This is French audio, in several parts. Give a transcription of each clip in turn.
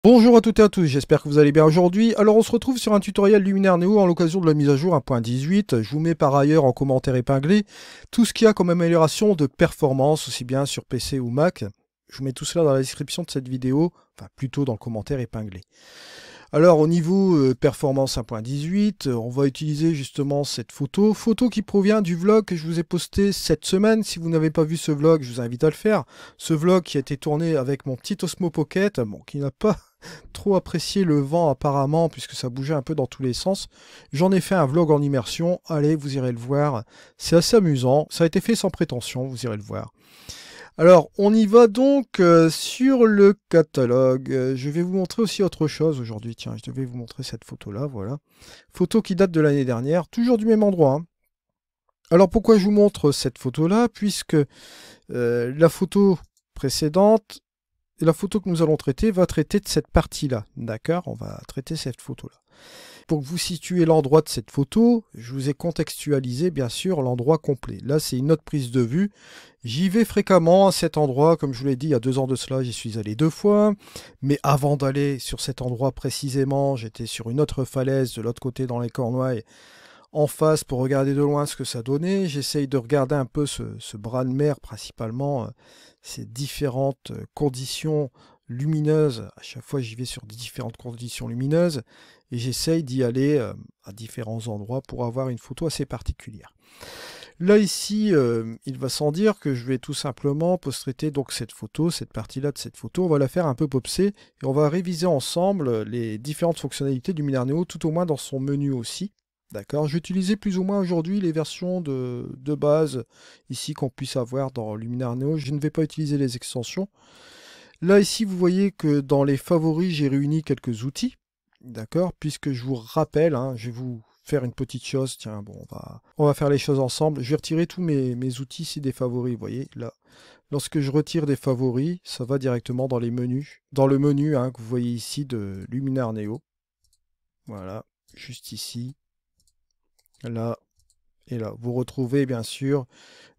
Bonjour à toutes et à tous, j'espère que vous allez bien aujourd'hui. Alors on se retrouve sur un tutoriel Luminaire Neo en l'occasion de la mise à jour 1.18. Je vous mets par ailleurs en commentaire épinglé tout ce qu'il y a comme amélioration de performance, aussi bien sur PC ou Mac. Je vous mets tout cela dans la description de cette vidéo, enfin plutôt dans le commentaire épinglé. Alors au niveau performance 1.18, on va utiliser justement cette photo qui provient du vlog que je vous ai posté cette semaine. Si vous n'avez pas vu ce vlog, je vous invite à le faire. Ce vlog qui a été tourné avec mon petit Osmo Pocket, bon, qui n'a pas trop apprécié le vent apparemment, puisque ça bougeait un peu dans tous les sens. J'en ai fait un vlog en immersion, allez, vous irez le voir. C'est assez amusant, ça a été fait sans prétention, vous irez le voir. Alors, on y va donc sur le catalogue. Je vais vous montrer aussi autre chose aujourd'hui. Tiens, je devais vous montrer cette photo-là, voilà. Photo qui date de l'année dernière, toujours du même endroit, hein. Alors, pourquoi je vous montre cette photo-là? Puisque la photo précédente, et la photo que nous allons traiter, va traiter de cette partie-là. D'accord? On va traiter cette photo-là. Pour que vous situez l'endroit de cette photo, je vous ai contextualisé bien sûr l'endroit complet. Là, c'est une autre prise de vue. J'y vais fréquemment à cet endroit, comme je vous l'ai dit, il y a 2 ans de cela, j'y suis allé 2 fois. Mais avant d'aller sur cet endroit précisément, j'étais sur une autre falaise de l'autre côté dans les Cornouailles, en face pour regarder de loin ce que ça donnait. J'essaye de regarder un peu ce bras de mer principalement, ces différentes conditions lumineuses. À chaque fois, j'y vais sur différentes conditions lumineuses et j'essaye d'y aller à différents endroits pour avoir une photo assez particulière. Là ici, il va sans dire que je vais tout simplement post-traiter donc cette photo, cette partie-là de cette photo. On va la faire un peu popser et on va réviser ensemble les différentes fonctionnalités du Luminaire Neo, tout au moins dans son menu aussi. D'accord, j'ai utilisé plus ou moins aujourd'hui les versions de base ici qu'on puisse avoir dans Luminaire Neo. Je ne vais pas utiliser les extensions. Là ici, vous voyez que dans les favoris, j'ai réuni quelques outils. D'accord, puisque je vous rappelle, hein, je vais vous faire une petite chose. Tiens, bon, on va faire les choses ensemble. Je vais retirer tous mes outils ici des favoris. Vous voyez, là, lorsque je retire des favoris, ça va directement dans les menus. Dans le menu hein, que vous voyez ici de Luminaire Neo. Voilà, juste ici. Là et là. Vous retrouvez bien sûr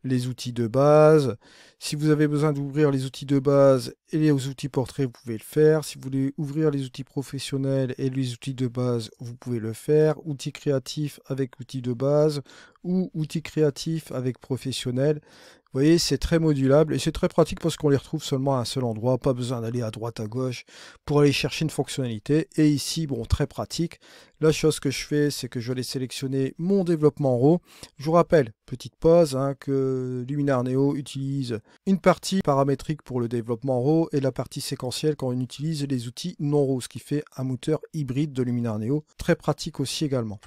les outils de base. Si vous avez besoin d'ouvrir les outils de base et les outils portraits, vous pouvez le faire. Si vous voulez ouvrir les outils professionnels et les outils de base, vous pouvez le faire. Outils créatifs avec outils de base ou outils créatifs avec professionnel. Vous voyez, c'est très modulable et c'est très pratique parce qu'on les retrouve seulement à un seul endroit. Pas besoin d'aller à droite, à gauche pour aller chercher une fonctionnalité. Et ici, bon, très pratique. La chose que je fais, c'est que je vais aller sélectionner mon développement RAW. Je vous rappelle, petite pause, hein, que Luminaire Neo utilise une partie paramétrique pour le développement RAW et la partie séquentielle quand on utilise les outils non RAW, ce qui fait un moteur hybride de Luminaire Neo. Très pratique aussi également.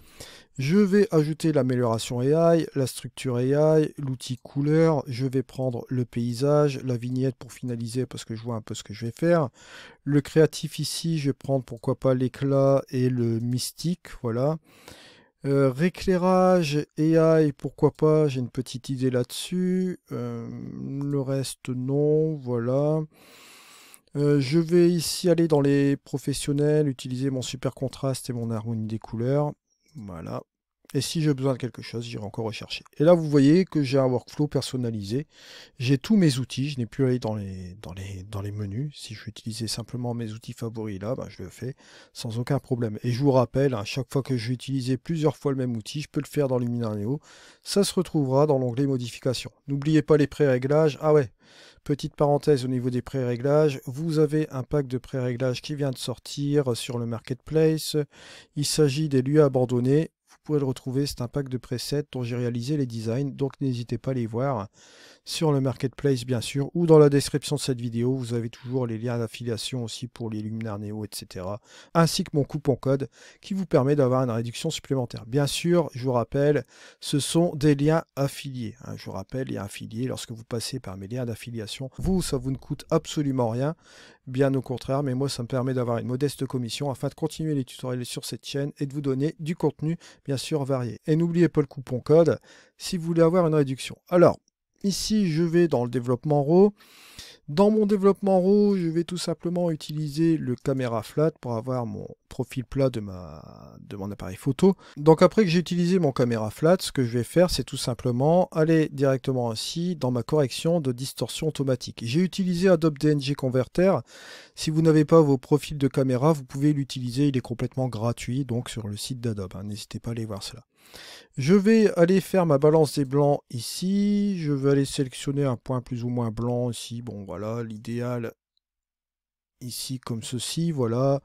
Je vais ajouter l'amélioration AI, la structure AI, l'outil couleur. Je vais prendre le paysage, la vignette pour finaliser parce que je vois un peu ce que je vais faire. Le créatif ici, je vais prendre pourquoi pas l'éclat et le mystique, voilà. Rééclairage AI, pourquoi pas, j'ai une petite idée là-dessus. Le reste, non, voilà. Je vais ici aller dans les professionnels, utiliser mon super contraste et mon harmonie des couleurs. Voilà. Et si j'ai besoin de quelque chose, j'irai encore rechercher. Et là, vous voyez que j'ai un workflow personnalisé. J'ai tous mes outils. Je n'ai plus à aller dans les menus. Si je veux utiliser simplement mes outils favoris là, ben, je le fais sans aucun problème. Et je vous rappelle, à chaque fois que je vais utiliser plusieurs fois le même outil, je peux le faire dans Luminaire Neo. Ça se retrouvera dans l'onglet modifications. N'oubliez pas les pré-réglages. Ah ouais, petite parenthèse au niveau des pré-réglages. Vous avez un pack de pré-réglages qui vient de sortir sur le marketplace. Il s'agit des lieux abandonnés. Vous pouvez le retrouver, c'est un pack de presets dont j'ai réalisé les designs, donc n'hésitez pas à les voir sur le marketplace bien sûr, ou dans la description de cette vidéo, vous avez toujours les liens d'affiliation aussi pour les Luminaire Neo, etc. Ainsi que mon coupon code qui vous permet d'avoir une réduction supplémentaire. Bien sûr, je vous rappelle, ce sont des liens affiliés. Hein. Je vous rappelle, les affiliés, lorsque vous passez par mes liens d'affiliation, ça vous ne coûte absolument rien. Bien au contraire, mais moi ça me permet d'avoir une modeste commission afin de continuer les tutoriels sur cette chaîne et de vous donner du contenu bien sûr varié. Et n'oubliez pas le coupon code si vous voulez avoir une réduction. Alors, ici je vais dans le développement RAW. Dans mon développement RAW, je vais tout simplement utiliser le caméra flat pour avoir mon profil plat de mon appareil photo. Donc après que j'ai utilisé mon caméra flat, ce que je vais faire, c'est tout simplement aller directement ici dans ma correction de distorsion automatique. J'ai utilisé Adobe DNG Converter. Si vous n'avez pas vos profils de caméra, vous pouvez l'utiliser, il est complètement gratuit, donc sur le site d'Adobe. N'hésitez pas à aller voir cela. Je vais aller faire ma balance des blancs ici. Je vais aller sélectionner un point plus ou moins blanc ici. Bon, voilà, l'idéal ici comme ceci. Voilà,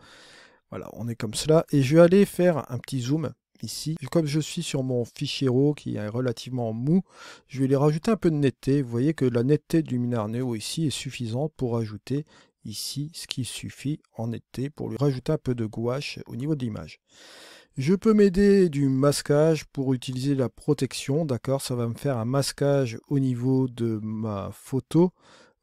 voilà, on est comme cela. Et je vais aller faire un petit zoom ici. Comme je suis sur mon fichier RAW qui est relativement mou, je vais lui rajouter un peu de netteté. Vous voyez que la netteté du Luminar Neo ici est suffisante pour ajouter ici ce qui suffit en netteté pour lui rajouter un peu de gouache au niveau de l'image. Je peux m'aider du masquage pour utiliser la protection, d'accord? Ça va me faire un masquage au niveau de ma photo,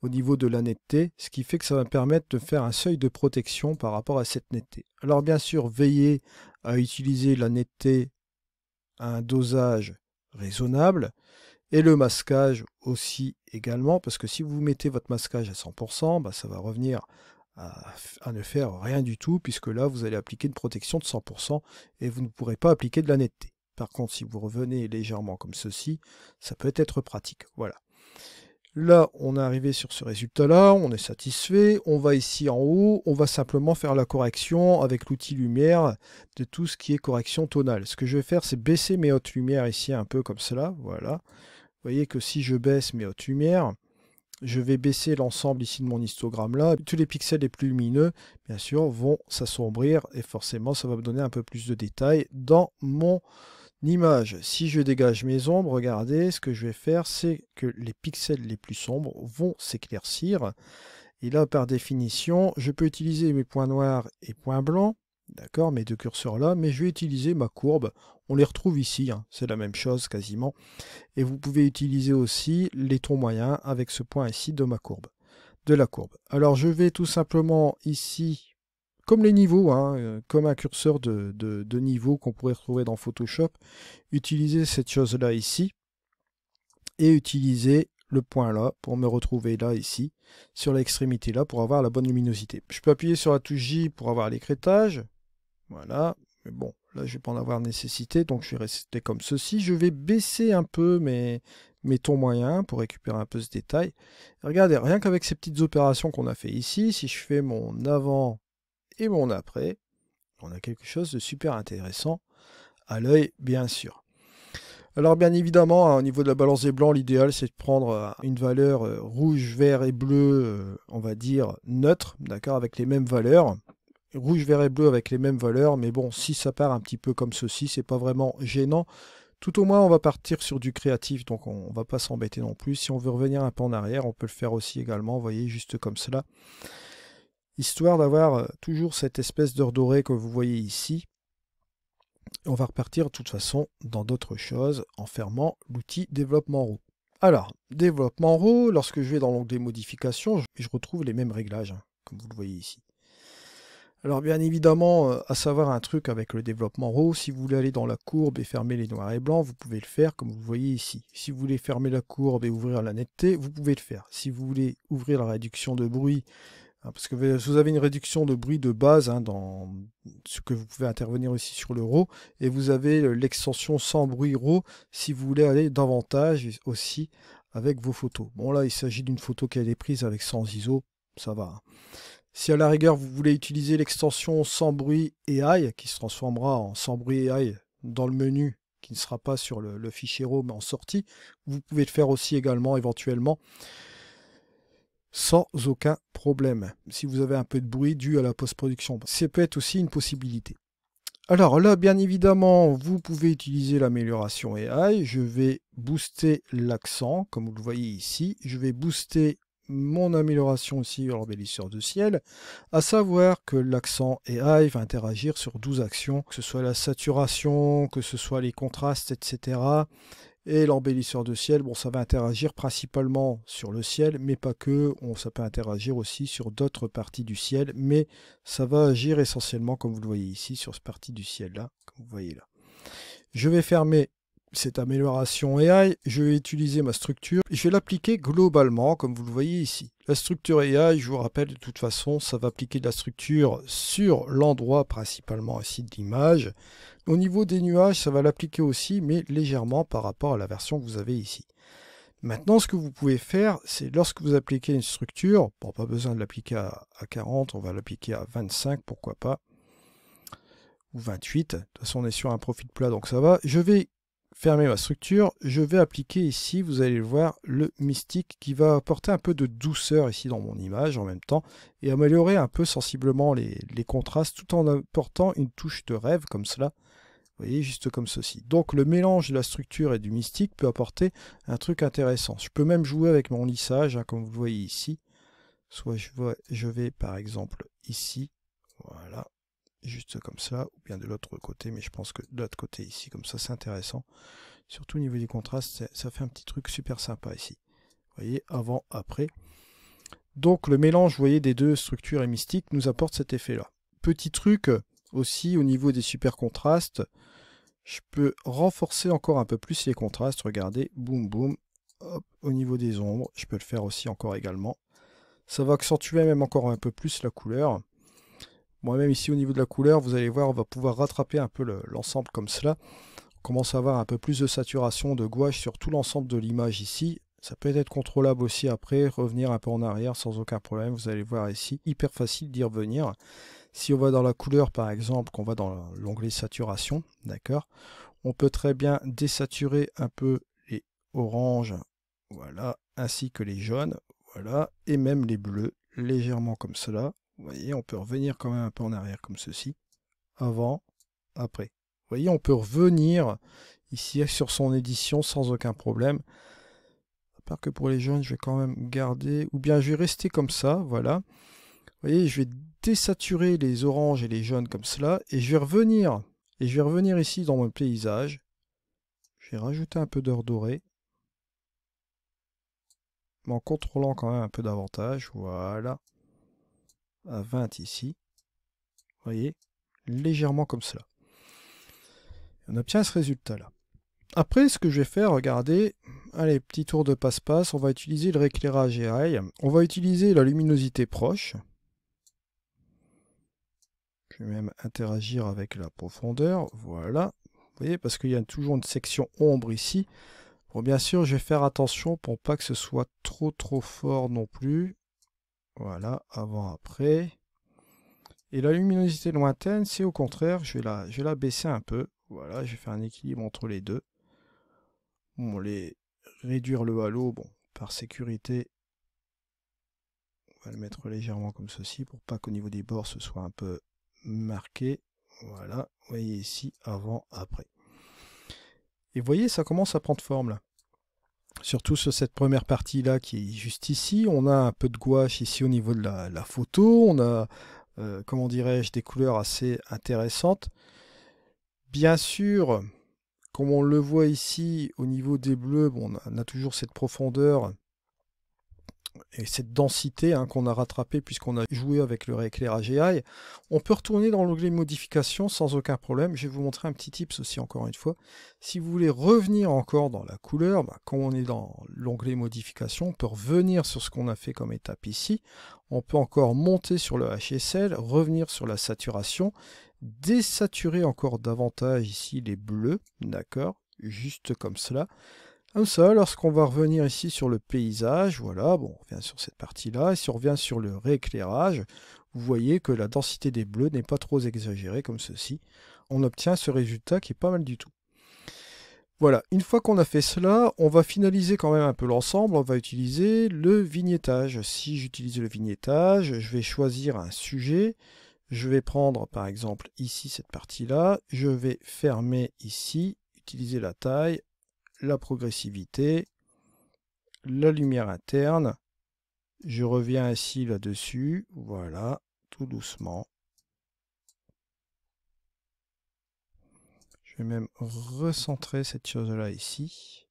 au niveau de la netteté, ce qui fait que ça va me permettre de faire un seuil de protection par rapport à cette netteté. Alors bien sûr, veillez à utiliser la netteté à un dosage raisonnable et le masquage aussi également, parce que si vous mettez votre masquage à 100%, bah, ça va revenir à ne faire rien du tout, puisque là vous allez appliquer une protection de 100% et vous ne pourrez pas appliquer de la netteté. Par contre, si vous revenez légèrement comme ceci, ça peut être pratique. Voilà. Là, on est arrivé sur ce résultat-là, on est satisfait. On va ici en haut, on va simplement faire la correction avec l'outil lumière de tout ce qui est correction tonale. Ce que je vais faire, c'est baisser mes hautes lumières ici un peu comme cela. Voilà. Vous voyez que si je baisse mes hautes lumières, je vais baisser l'ensemble ici de mon histogramme là. Tous les pixels les plus lumineux, bien sûr, vont s'assombrir et forcément, ça va me donner un peu plus de détails dans mon image. Si je dégage mes ombres, regardez, ce que je vais faire, c'est que les pixels les plus sombres vont s'éclaircir. Et là, par définition, je peux utiliser mes points noirs et points blancs. D'accord, mes deux curseurs là, mais je vais utiliser ma courbe. On les retrouve ici, c'est la même chose quasiment. Et vous pouvez utiliser aussi les tons moyens avec ce point ici de ma courbe, de la courbe. Alors je vais tout simplement ici, comme les niveaux, comme un curseur de niveau qu'on pourrait retrouver dans Photoshop, utiliser cette chose-là ici et utiliser le point là pour me retrouver là ici, sur l'extrémité là pour avoir la bonne luminosité. Je peux appuyer sur la touche J pour avoir l'écrêtage. Voilà, mais bon, là je ne vais pas en avoir nécessité, donc je vais rester comme ceci. Je vais baisser un peu mes tons moyens pour récupérer un peu ce détail. Regardez, rien qu'avec ces petites opérations qu'on a fait ici, si je fais mon avant et mon après, on a quelque chose de super intéressant à l'œil, bien sûr. Alors bien évidemment, au niveau de la balance des blancs, l'idéal c'est de prendre une valeur rouge, vert et bleu, on va dire neutre, d'accord, avec les mêmes valeurs. Rouge, vert et bleu avec les mêmes valeurs, mais bon, si ça part un petit peu comme ceci, c'est pas vraiment gênant. Tout au moins, on va partir sur du créatif, donc on va pas s'embêter non plus. Si on veut revenir un peu en arrière, on peut le faire aussi également, vous voyez, juste comme cela. Histoire d'avoir toujours cette espèce d'heure dorée que vous voyez ici. On va repartir de toute façon dans d'autres choses en fermant l'outil développement RAW. Alors, développement RAW, lorsque je vais dans l'onglet modifications, je retrouve les mêmes réglages, comme vous le voyez ici. Alors bien évidemment, à savoir un truc avec le développement RAW, si vous voulez aller dans la courbe et fermer les noirs et blancs, vous pouvez le faire comme vous voyez ici. Si vous voulez fermer la courbe et ouvrir la netteté, vous pouvez le faire. Si vous voulez ouvrir la réduction de bruit, parce que vous avez une réduction de bruit de base dans ce que vous pouvez intervenir aussi sur le RAW, et vous avez l'extension sans bruit RAW si vous voulez aller davantage aussi avec vos photos. Bon là, il s'agit d'une photo qui a été prise avec 100 ISO, ça va. Si à la rigueur vous voulez utiliser l'extension sans bruit AI, qui se transformera en sans bruit AI dans le menu, qui ne sera pas sur le fichier RAW mais en sortie, vous pouvez le faire aussi également éventuellement sans aucun problème. Si vous avez un peu de bruit dû à la post-production, ça peut être aussi une possibilité. Alors là, bien évidemment, vous pouvez utiliser l'amélioration AI. Je vais booster l'accent, comme vous le voyez ici. Je vais booster mon amélioration aussi l'embellisseur de ciel, à savoir que l'accent AI va interagir sur 12 actions, que ce soit la saturation, que ce soit les contrastes, etc. Et l'embellisseur de ciel, bon, ça va interagir principalement sur le ciel, mais pas que, ça peut interagir aussi sur d'autres parties du ciel, mais ça va agir essentiellement, comme vous le voyez ici, sur cette partie du ciel là, comme vous voyez là. Je vais fermer cette amélioration AI, je vais utiliser ma structure et je vais l'appliquer globalement, comme vous le voyez ici. La structure AI, je vous rappelle, de toute façon, ça va appliquer de la structure sur l'endroit principalement ici de l'image. Au niveau des nuages, ça va l'appliquer aussi, mais légèrement par rapport à la version que vous avez ici. Maintenant, ce que vous pouvez faire, c'est lorsque vous appliquez une structure, bon, pas besoin de l'appliquer à 40, on va l'appliquer à 25, pourquoi pas, ou 28. De toute façon, on est sur un profil plat, donc ça va. Je vais fermer ma structure, je vais appliquer ici, vous allez le voir, le mystique qui va apporter un peu de douceur ici dans mon image en même temps et améliorer un peu sensiblement les contrastes tout en apportant une touche de rêve comme cela. Vous voyez, juste comme ceci. Donc le mélange de la structure et du mystique peut apporter un truc intéressant. Je peux même jouer avec mon lissage, hein, comme vous le voyez ici. Soit je vais par exemple ici, voilà, juste comme ça, ou bien de l'autre côté, mais je pense que de l'autre côté ici, comme ça c'est intéressant. Surtout au niveau des contrastes, ça fait un petit truc super sympa ici. Vous voyez, avant, après. Donc le mélange, vous voyez, des deux structures et mystiques nous apporte cet effet-là. Petit truc aussi au niveau des super contrastes, je peux renforcer encore un peu plus les contrastes. Regardez, boum boum, hop, au niveau des ombres, je peux le faire aussi encore également. Ça va accentuer même encore un peu plus la couleur. Moi-même ici au niveau de la couleur, vous allez voir, on va pouvoir rattraper un peu l'ensemble comme cela. On commence à avoir un peu plus de saturation de gouache sur tout l'ensemble de l'image ici. Ça peut être contrôlable aussi après, revenir un peu en arrière sans aucun problème. Vous allez voir ici, hyper facile d'y revenir. Si on va dans la couleur par exemple, qu'on va dans l'onglet saturation, d'accord, on peut très bien désaturer un peu les oranges, voilà, ainsi que les jaunes, voilà, et même les bleus, légèrement comme cela. Vous voyez, on peut revenir quand même un peu en arrière comme ceci, avant, après. Vous voyez, on peut revenir ici sur son édition sans aucun problème. À part que pour les jaunes, je vais quand même garder, ou bien je vais rester comme ça, voilà. Vous voyez, je vais désaturer les oranges et les jaunes comme cela, et je vais revenir. Et je vais revenir ici dans mon paysage. Je vais rajouter un peu d'or doré, mais en contrôlant quand même un peu davantage. Voilà. À 20 ici. Vous voyez, légèrement comme cela. On obtient ce résultat-là. Après, ce que je vais faire, regardez, allez, petit tour de passe-passe, on va utiliser le rééclairage AI. On va utiliser la luminosité proche. Je vais même interagir avec la profondeur, voilà. Vous voyez, parce qu'il y a toujours une section ombre ici. Bon, bien sûr, je vais faire attention pour pas que ce soit trop fort non plus. Voilà, avant, après. Et la luminosité lointaine, c'est au contraire, je vais la baisser un peu. Voilà, je vais faire un équilibre entre les deux. Bon, réduire le halo, bon, par sécurité, on va le mettre légèrement comme ceci pour pas qu'au niveau des bords ce soit un peu marqué. Voilà, vous voyez ici, avant, après. Et vous voyez, ça commence à prendre forme là. Surtout sur cette première partie là qui est juste ici, on a un peu de gouache ici au niveau de la photo, on a, comment dirais-je, des couleurs assez intéressantes. Bien sûr, comme on le voit ici au niveau des bleus, bon, on a toujours cette profondeur et cette densité hein, qu'on a rattrapée puisqu'on a joué avec le rééclairage AI. On peut retourner dans l'onglet modification sans aucun problème. Je vais vous montrer un petit tips aussi encore une fois. Si vous voulez revenir encore dans la couleur, quand on est dans l'onglet modification, on peut revenir sur ce qu'on a fait comme étape ici. On peut encore monter sur le HSL, revenir sur la saturation, désaturer encore davantage ici les bleus, d'accord, juste comme cela. Comme ça, lorsqu'on va revenir ici sur le paysage, voilà, bon, on revient sur cette partie-là, et si on revient sur le rééclairage, vous voyez que la densité des bleus n'est pas trop exagérée comme ceci. On obtient ce résultat qui est pas mal du tout. Voilà, une fois qu'on a fait cela, on va finaliser quand même un peu l'ensemble, on va utiliser le vignettage. Si j'utilise le vignettage, je vais choisir un sujet, je vais prendre par exemple ici cette partie-là, je vais fermer ici, utiliser la taille, la progressivité, la lumière interne, je reviens ici là-dessus, voilà, tout doucement. Je vais même recentrer cette chose-là ici,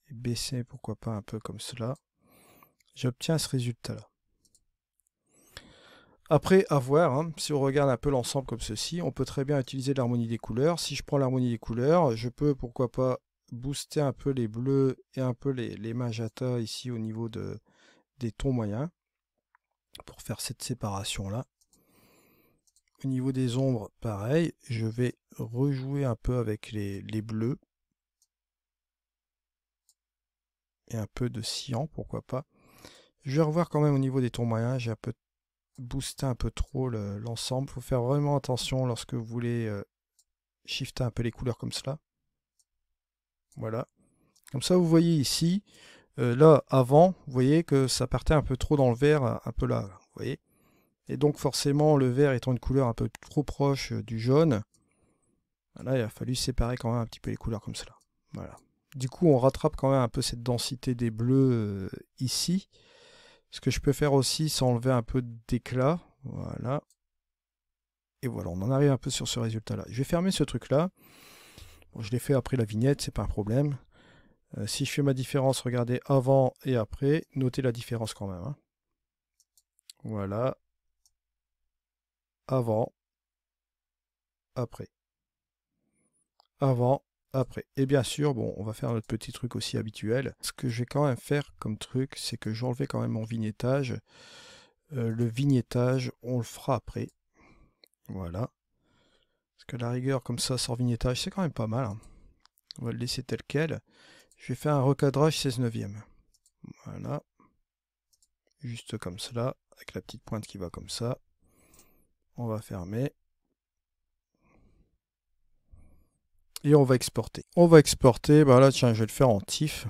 et baisser pourquoi pas un peu comme cela. J'obtiens ce résultat-là. Après, à voir, hein, si on regarde un peu l'ensemble comme ceci, on peut très bien utiliser l'harmonie des couleurs. Si je prends l'harmonie des couleurs, je peux, pourquoi pas, booster un peu les bleus et un peu les magentas ici au niveau des tons moyens, pour faire cette séparation-là. Au niveau des ombres, pareil, je vais rejouer un peu avec les bleus. Et un peu de cyan, pourquoi pas. Je vais revoir quand même au niveau des tons moyens, j'ai un peu boosté un peu trop l'ensemble. Il faut faire vraiment attention lorsque vous voulez shifter un peu les couleurs comme cela. Voilà. Comme ça, vous voyez ici, là, avant, vous voyez que ça partait un peu trop dans le vert, un peu là, vous voyez. Et donc, forcément, le vert étant une couleur un peu trop proche du jaune, là, il a fallu séparer quand même un petit peu les couleurs comme cela. Voilà. Du coup, on rattrape quand même un peu cette densité des bleus ici. Ce que je peux faire aussi, c'est enlever un peu d'éclat. Voilà. Et voilà, on en arrive un peu sur ce résultat-là. Je vais fermer ce truc-là. Bon, je l'ai fait après la vignette, c'est pas un problème. Si je fais ma différence, regardez avant et après. Notez la différence quand même. Hein. Voilà. Avant. Après. Avant. Après. Et bien sûr, bon, on va faire notre petit truc aussi habituel. Ce que je vais quand même faire comme truc, c'est que j'enlève quand même mon vignettage. Le vignettage, on le fera après. Voilà. Parce que la rigueur, comme ça, sans vignettage, c'est quand même pas mal. Hein. On va le laisser tel quel. Je vais faire un recadrage 16/9. Voilà. Juste comme cela, avec la petite pointe qui va comme ça. On va fermer. Et on va exporter. On va exporter, bah là, tiens, je vais le faire en TIFF.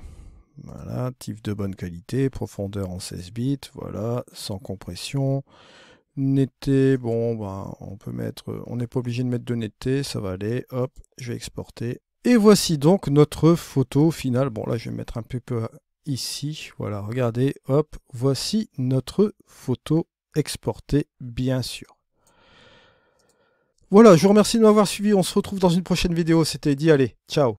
Voilà, TIFF de bonne qualité, profondeur en 16 bits, voilà, sans compression. Netteté, bon, ben, on peut mettre, on n'est pas obligé de mettre de netteté, ça va aller, hop, je vais exporter. Et voici donc notre photo finale. Bon, là, je vais mettre un peu ici, voilà, regardez, hop, voici notre photo exportée, bien sûr. Voilà, je vous remercie de m'avoir suivi, on se retrouve dans une prochaine vidéo, c'était dit, allez, ciao.